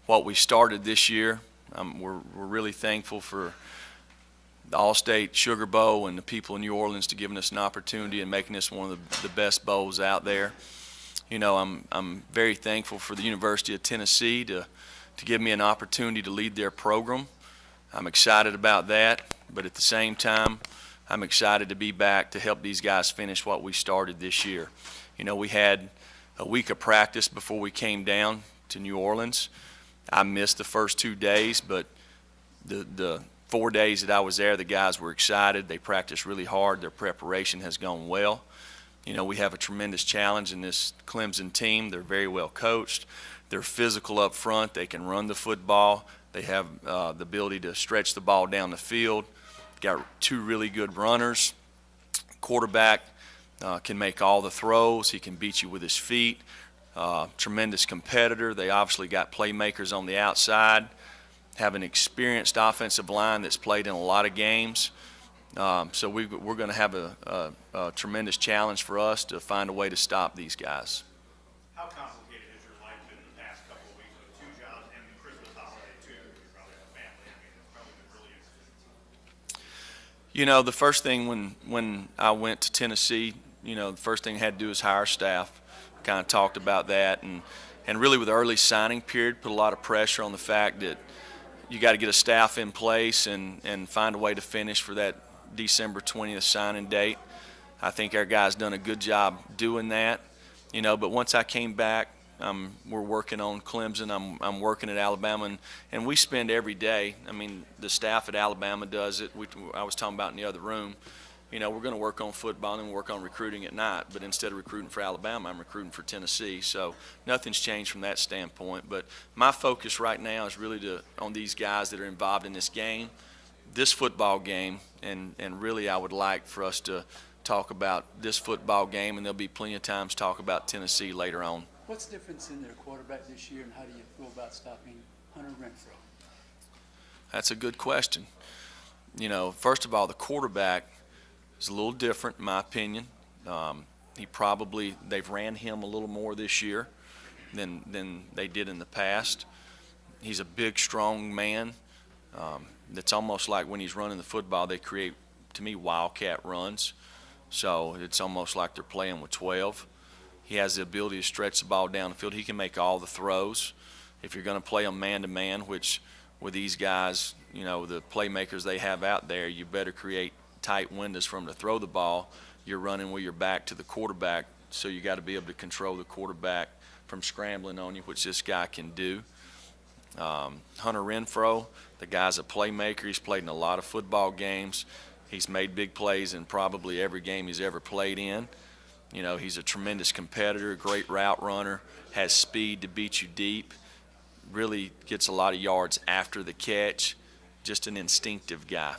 what we started this year. We're really thankful for the All-State Sugar Bowl and the people in New Orleans to giving us an opportunity and making this one of the best bowls out there. You know, I'm very thankful for the University of Tennessee to give me an opportunity to lead their program. I'm excited about that, but at the same time, I'm excited to be back to help these guys finish what we started this year. You know, we had a week of practice before we came down to New Orleans. I missed the first 2 days, but the 4 days that I was there, the guys were excited. They practiced really hard. Their preparation has gone well. You know, we have a tremendous challenge in this Clemson team. They're very well coached. They're physical up front. They can run the football. They have the ability to stretch the ball down the field. Got 2 really good runners. Quarterback can make all the throws. He can beat you with his feet. Tremendous competitor. They obviously got playmakers on the outside. Have an experienced offensive line that's played in a lot of games. So we're going to have a tremendous challenge for us to find a way to stop these guys. How complicated has your life been the past couple of weeks with 2 jobs and the Christmas holiday too? You probably have a family. I mean, it's probably been really interesting. You know, the first thing when I went to Tennessee, you know, the first thing I had to do was hire staff. Kind of talked about that, and really with the early signing period, put a lot of pressure on the fact that you got to get a staff in place and find a way to finish for that December 20th signing date. I think our guys done a good job doing that, you know. But once I came back, we're working on Clemson. I'm working at Alabama, and we spend every day. I mean, the staff at Alabama does it. I was talking about in the other room. You know, we're going to work on football and work on recruiting at night. But instead of recruiting for Alabama, I'm recruiting for Tennessee. So nothing's changed from that standpoint. But my focus right now is really on these guys that are involved in this game, this football game, and really I would like for us to talk about this football game, and there'll be plenty of times to talk about Tennessee later on. What's the difference in their quarterback this year, and how do you feel about stopping Hunter Renfrow? That's a good question. You know, first of all, the quarterback is a little different in my opinion. They've ran him a little more this year than they did in the past. He's a big, strong man. It's almost like when he's running the football, they create, to me, wildcat runs. So it's almost like they're playing with 12. He has the ability to stretch the ball down the field. He can make all the throws. If you're going to play him man-to-man, which with these guys, you know, the playmakers they have out there, you better create tight windows for him to throw the ball. You're running with your back to the quarterback, so you got to be able to control the quarterback from scrambling on you, which this guy can do. Hunter Renfrow, the guy's a playmaker. He's played in a lot of football games. He's made big plays in probably every game he's ever played in. You know, he's a tremendous competitor, great route runner, has speed to beat you deep, really gets a lot of yards after the catch, just an instinctive guy.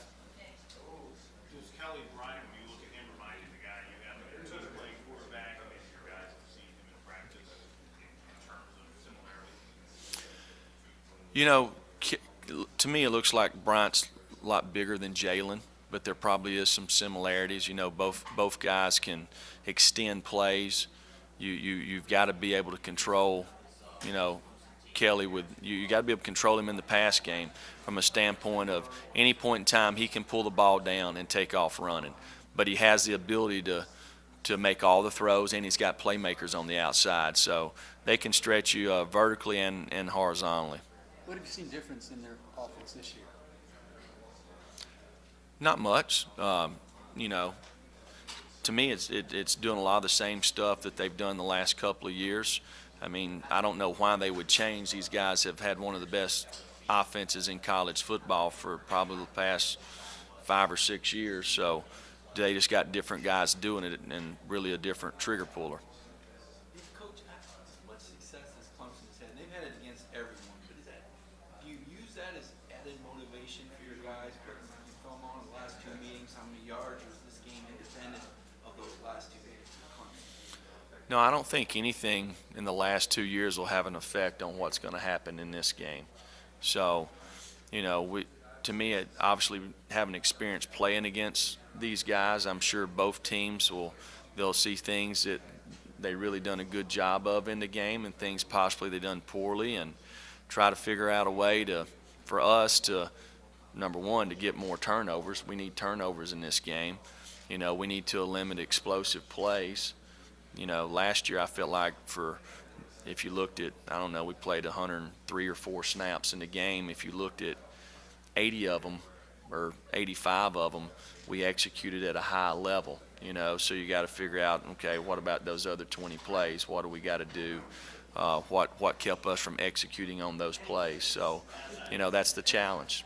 Does Kelly Bryant, when you look at him, remind you of the guy you have there? So he's playing quarterback. I mean, your guys have seen him in practice in terms of similarities. You know, to me it looks like Bryant's a lot bigger than Jalen, but there probably is some similarities. You know, both guys can extend plays. You've got to be able to control, you know, Kelly you got to be able to control him in the pass game from a standpoint of any point in time he can pull the ball down and take off running. But he has the ability to make all the throws, and he's got playmakers on the outside. So they can stretch you vertically and horizontally. What have you seen difference in their offense this year? Not much. You know, to me it's doing a lot of the same stuff that they've done the last couple of years. I mean, I don't know why they would change. These guys have had one of the best offenses in college football for probably the past 5 or 6 years. So they just got different guys doing it and really a different trigger puller. Coach, what success has Clemson had? They've had it against everyone, but do you use that as added motivation for your guys? Putting film on the last 2 meetings, how many yards, or is this game independent of those last 2 games for Clemson? No, I don't think anything in the last 2 years will have an effect on what's going to happen in this game. So, you know, to me, obviously having experience playing against these guys, I'm sure both teams they'll see things that they really done a good job of in the game and things possibly they done poorly, and try to figure out a way for us to, number one, to get more turnovers. We need turnovers in this game. We need to eliminate explosive plays. Last year I felt like if you looked at, I don't know, we played 103 or 4 snaps in the game. If you looked at 80 of them or 85 of them, we executed at a high level. So you got to figure out, okay, what about those other 20 plays? What do we got to do? What kept us from executing on those plays? So, that's the challenge.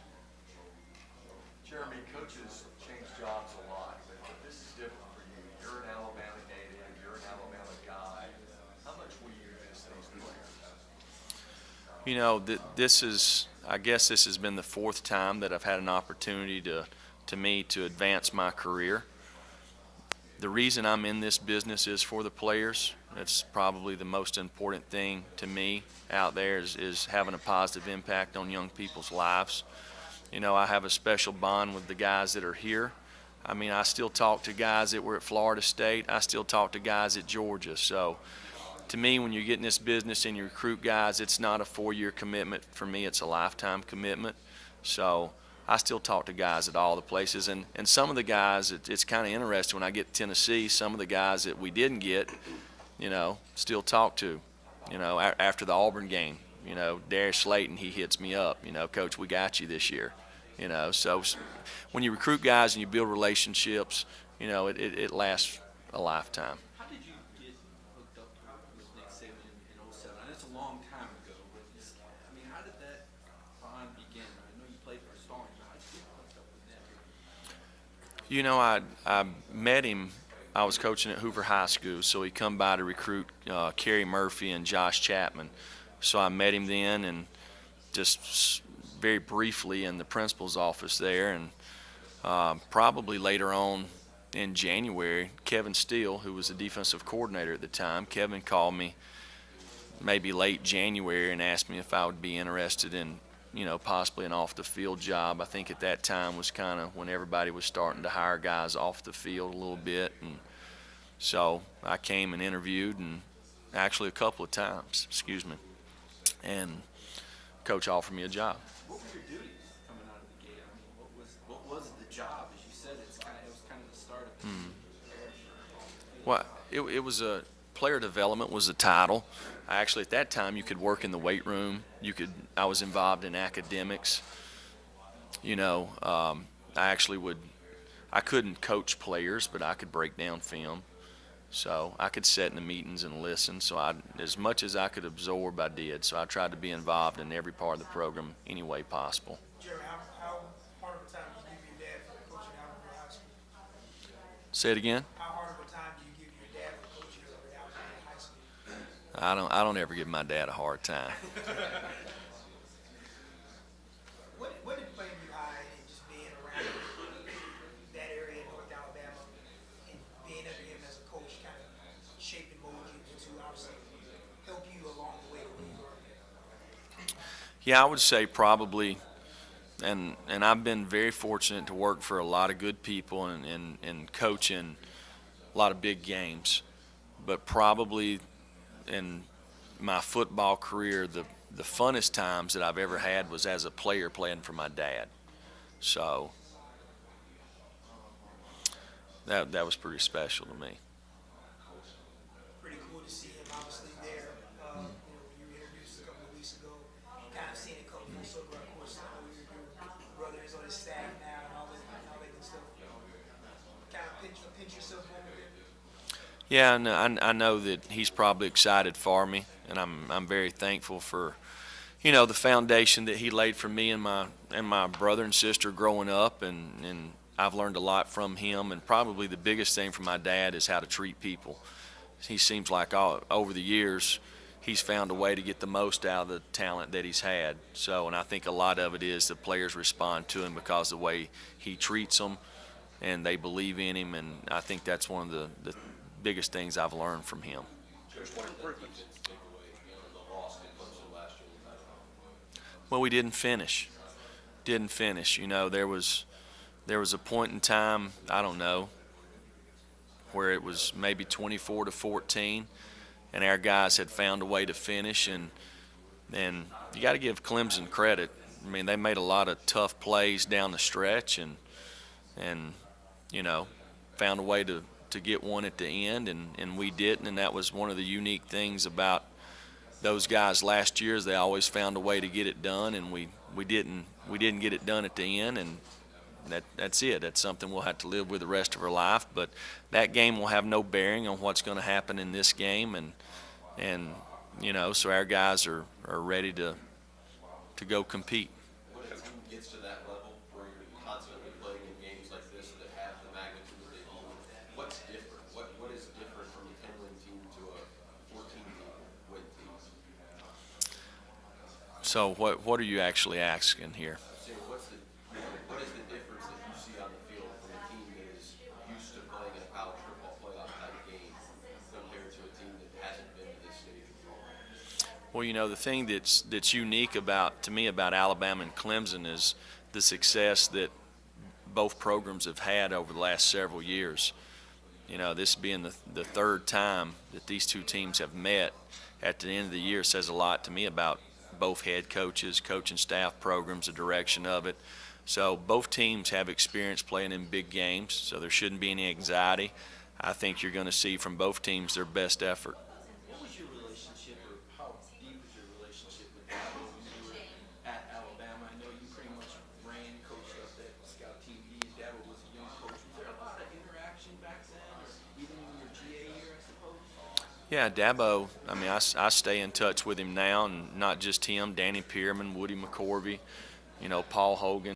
Jeremy, coaches change jobs a lot, but this is different for you. You're an Alabama native, you're an Alabama guy. How much will you miss these players? I guess this has been the 4th time that I've had an opportunity to advance my career. The reason I'm in this business is for the players. That's probably the most important thing to me out there is having a positive impact on young people's lives. I have a special bond with the guys that are here. I still talk to guys that were at Florida State. I still talk to guys at Georgia. So to me, when you get in this business and you recruit guys, it's not a 4-year commitment. For me, it's a lifetime commitment. So I still talk to guys at all the places. And some of the guys, it's kind of interesting when I get to Tennessee, some of the guys that we didn't get, still talk to. After the Auburn game, Darius Slayton, he hits me up, Coach, we got you this year. So when you recruit guys and you build relationships, it lasts a lifetime. How did you get hooked up with Nick Saban in '07? And it's a long time ago, but how did that bond begin? I know you played for Starling, but how did you get hooked up with Nick? I met him. I was coaching at Hoover High School, so he come by to recruit Kerry Murphy and Josh Chapman. So I met him then, and just very briefly in the principal's office there, and probably later on in January, Kevin Steele, who was the defensive coordinator at the time, Kevin called me maybe late January and asked me if I would be interested in, possibly an off-the-field job. I think at that time was kind of when everybody was starting to hire guys off the field a little bit, and so I came and interviewed, and actually a couple of times, and Coach offered me a job. What were your duties coming out of the gate? What was the job? As you said, it was kind of the start of it. Well, it was player development was the title. Actually, at that time, you could work in the weight room. I was involved in academics. I couldn't coach players, but I could break down film. So I could sit in the meetings and listen. So as much as I could absorb, I did. So I tried to be involved in every part of the program any way possible. Jeremy, how hard of a time do you give your dad for coaching out of high school? Say it again. How hard of a time do you give your dad for coaching out of high school? I don't ever give my dad a hard time. What did playing behind and just being around that area in North Alabama and being under him as a coach kind of shape and mold you to obviously help you along the way to where you are? Yeah, I would say probably, and I've been very fortunate to work for a lot of good people and coach in a lot of big games, but probably in my football career, the funnest times that I've ever had was as a player playing for my dad. So that was pretty special to me. Pretty cool to see him obviously there. When you were introduced a couple of weeks ago, kind of seeing it come full circle. Of course, I know your brother is on his staff now and all that good stuff. Kind of pinch yourself over there. Yeah, and I know that he's probably excited for me, and I'm very thankful for, the foundation that he laid for me and my brother and sister growing up, and I've learned a lot from him. And probably the biggest thing from my dad is how to treat people. He seems like over the years he's found a way to get the most out of the talent that he's had. So, and I think a lot of it is the players respond to him because of the way he treats them, and they believe in him. And I think that's one of the biggest things I've learned from him. Well, we didn't finish. There was a point in time, I don't know, where it was maybe 24-14, and our guys had found a way to finish, and And you got to give Clemson credit. I mean, they made a lot of tough plays down the stretch, and you know, found a way to get one at the end, and we didn't. And that was one of the unique things about those guys last year, is they always found a way to get it done, and we didn't get it done at the end. And that's it. That's something we'll have to live with the rest of our life. But that game will have no bearing on what's going to happen in this game, and you know, so our guys are ready to go compete. When a team gets to that level where you're constantly playing in games like this that have the magnitude that they do, what's different? What is different from a 10-win team to a 14-win team? So what are you actually asking here? So what is the difference that you see on the field from a team that is used to playing in a college football playoff type game compared to a team that hasn't been to this stage before? Well, you know, the thing that's unique to me about Alabama and Clemson is the success that both programs have had over the last several years. You know, this being the third time that these two teams have met at the end of the year says a lot to me about both head coaches, coaching staff, programs, the direction of it. So both teams have experience playing in big games, so there shouldn't be any anxiety. I think you're going to see from both teams their best effort. What was your relationship, or how deep was your relationship with Dabo when you were at Alabama? I know you pretty much coached up that scout team. He and Dabo was a young coach. Was there a lot of interaction back then, or even in your GA year, I suppose? Yeah, Dabo, I mean, I stay in touch with him now, and not just him, Danny Pearman, Woody McCorvey, you know, Paul Hogan.